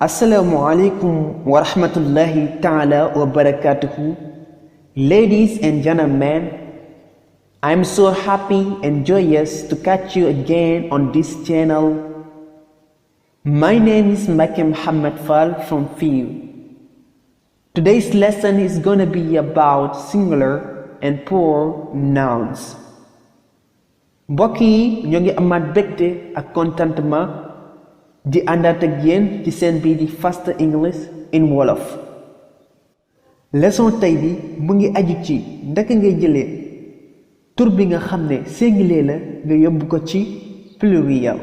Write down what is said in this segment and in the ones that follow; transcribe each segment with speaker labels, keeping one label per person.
Speaker 1: Assalamu alaikum wa rahmatullahi ta'ala wa barakatuhu. Ladies and gentlemen, I'm so happy and joyous to catch you again on this channel. My name is Mbacké Mohamed Fall from FIU. Today's lesson is gonna be about singular and plural nouns. Mbokk yi ñoo ngi amaat bégte ak contentement di àndaat ak yéen ci seen bii di Fast English in Wolof. Leçon tey bi mu ngi aju ci ndaka ngay jëlee tur bi nga xam ne singulier la nga yóbbu ko ci pluriel.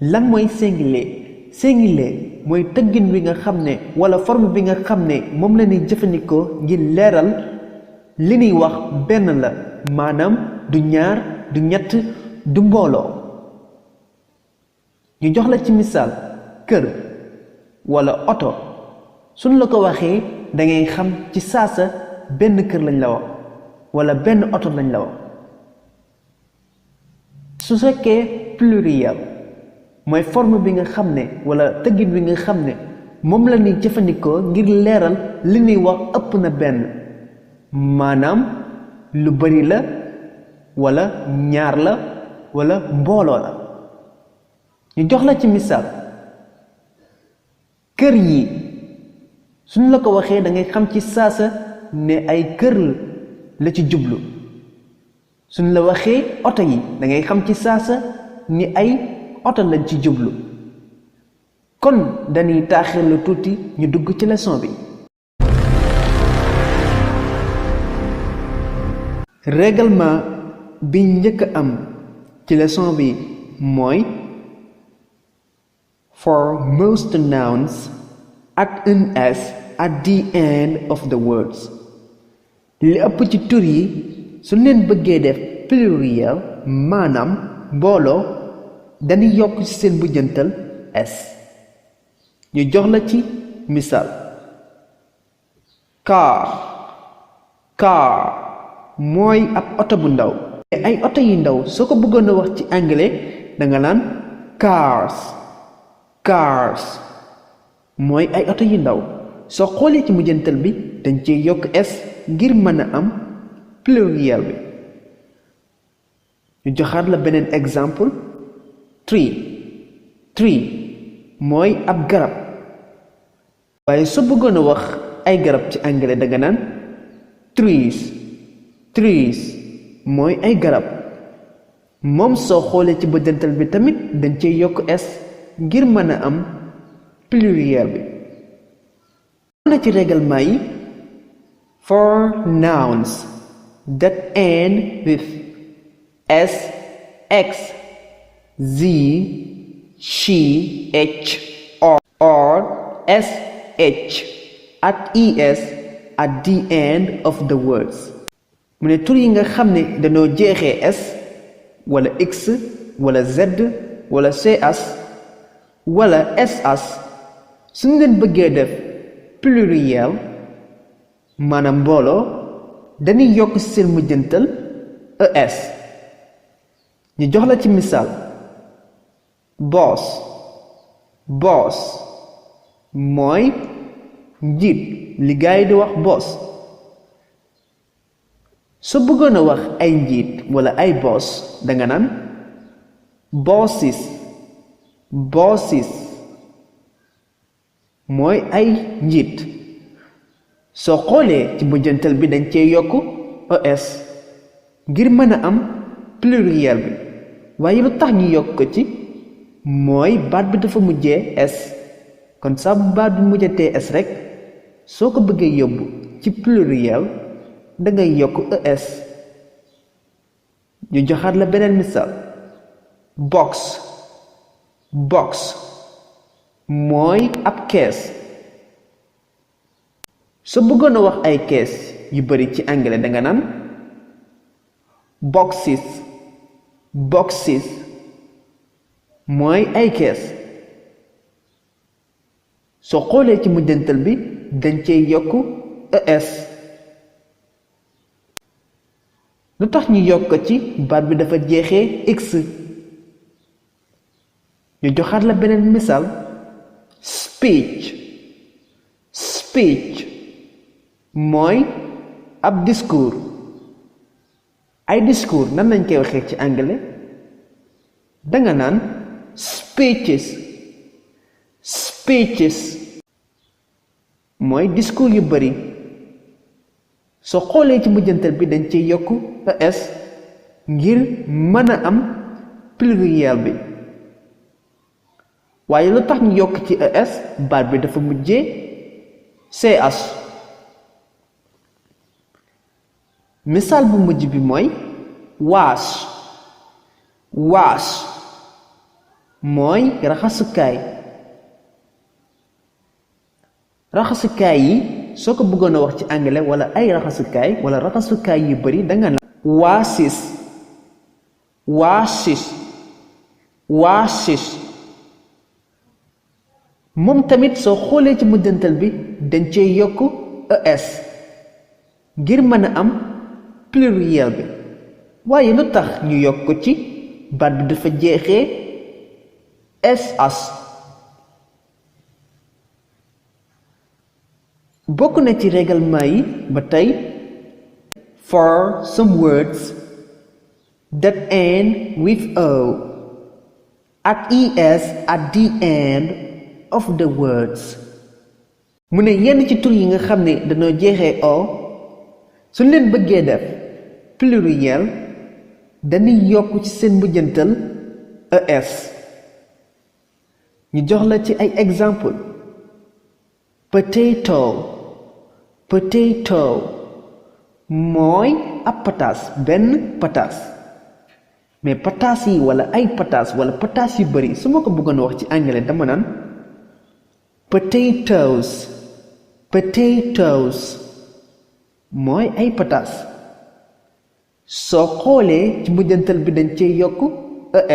Speaker 1: Lan mooy singulier? Singulier mooy tëggin wi nga xam ne wala forme bi nga xam ne moom la ñuy jëfandikoo ngir leeral li ñuy wax benn la, maanaam du ñaar, du ñett, du mbooloo. ñu jox la ci misaal kër wala oto suñ la ko waxee dangay xam ci saasa benn kër lañ la wax wala benn oto lañ la wax. su fekkee pluriel mooy forme bi nga xam ne wala tëggin bi nga xam ne moom la ñuy jëfandikoo ngir leeral li ñuy wax ëpp na benn, maanaam lu bari la wala ñaar la wala mbooloo la. ñu jox la ci misaal kër yi suñ la ko waxee da ngay xam ci saasa ne ay kër la ci jublu. suñ la waxee oto yi da ngay xam ci saasa ni ay oto lañ ci jublu. kon dañuy taaxir lu tuuti ñu dugg ci leçon bi. règlement bi njëkk a am ci leçon bi mooy for most nouns add an s at the end of the words. li ëpp ci tur yi su leen bëggee def pluriel maanaam mbooloo dañuy yokk ci seen mujjantal s. ñu jox la ci misaal car mooy ab oto bu ndaw. ay oto yu ndaw soo ko bëggoon a wax ci anglais danga naan cars mooy ay oto yu ndaw. soo xoolee ci mujjantal bi dañ cee yokk s ngir mën a am pluriel bi. ñu joxaat la beneen exemple tree mooy ab garab. waaye soo bëggoon a wax ay garab ci anglais danga naan trees mooy ay garab. moom soo xoolee ci mujjantal bi tamit dañ cee yokk s ngir mën a am pluriel bi. na ci règlement yi for nouns that end with s, x, z, she, h or sh at es at the end of the words. mu ne tur yi nga xam ne dañoo jeexee s wala x wala z wala cs wala ss suñ leen bëggee def pluriel maanaam mbooloo dañuy yokk ci seen mujjantal es. ñu jox la ci misaal boss mooy njiit li gaay di wax boss. soo bëggoon a wax ay njiit wala ay boss danga naan bosses mooy ay njiit. soo xoolee ci mujjantal bi dañ cee yokk es ngir mën a am pluriel bi. waaye lu tax ñu yokk ko ci mooy baat bi dafa mujjee s. kon saa bu baat bi mujjatee s rek soo ko bëggee yóbbu ci pluriel dangay yokk es. ñu joxaat la beneen misaal box mooy ab kees. soo bëggoon a wax ay kees yu bari ci anglais danga naan boxes mooy ay kees. soo xoolee ci mujjantal bi dañ cee yokk es. lu tax ñu yokk ci baat bi dafa jeexee x. ñu joxaat la beneen misaal speech mooy ab discours. ay discours nan lañ koy waxee ci anglais danga naan speeches mooy discours yu bari soo xoolee ci mujjantal bi dañ ciy yokk es ngir mën a am pluriel bi waaye lu tax ñu yokk ci es baat bi dafa mujjee ch. misaal bu mujj bi mooy wash mooy raxasukaay yi soo ko bëggoon a wax ci anglais wala ay raxasukaay wala raxasukaay yu bari danga na washes moom tamit soo xoolee ci mujjantal bi dañ cee yokk es ngir mën a am pluriel bi waaye lu tax ñu yokk ko ci baat bi dafa jeexee sh. bokk na ci règlement yi ba tey for some words that end with o at es at the end of the words mu ne yenn ci tur yi nga xam ne dañoo jeexee o suñ leen bëggee def pluriel dañuy yokk ci seen mujjantal es. ñu jox la ci ay exemple potato mooy ab pataas benn pataas mais pataas yi wala ay pataas wala pataas yu bari su ma ko bëggoon wax ci anglais dama naan potatoes mooy ay pataas soo xoolee ci mujjantal bi dañ cee yokk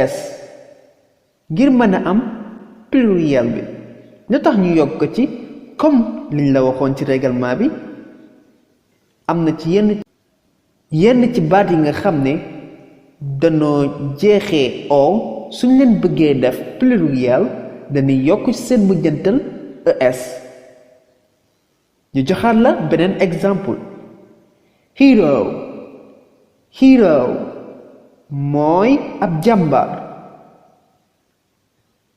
Speaker 1: es ngir mën a am pluriel bi lu tax ñu yokk ko ci comme liñ la waxoon ci règlement bi am na ci yenn ci baat yi nga xam ne danoo jeexee o suñ leen bëggee def pluriel dañuy yokk ci seen mujjantal es. ñu joxaat la beneen exemple hero mooy ab jàmbaar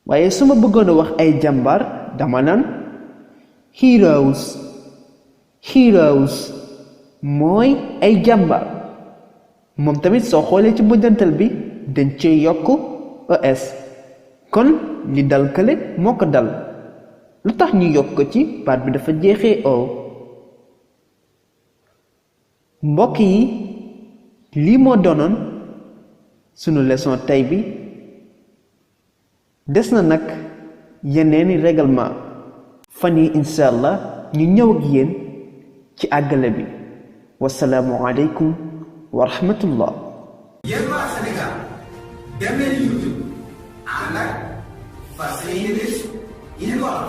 Speaker 1: waaye su ma bëggoon a wax ay jàmbaar dama naan heroes mooy ay jàmbaar moom tamit soo xoolee ci mujjantal bi dañ cee yokk es kon li dal kële moo ko dal lu tax ñu yokk ko ci baat bi dafa jeexee o. mbokk yi lii moo doonoon sunu leçon tey bi des na nag yeneeni règlement fan yi incha allah ñu ñëw ak yéen ci àggale bi wasalaamu aleykum wa rahmatullah.
Speaker 2: yéen waa Sénégal dem leen YouTube ànd ak Fas English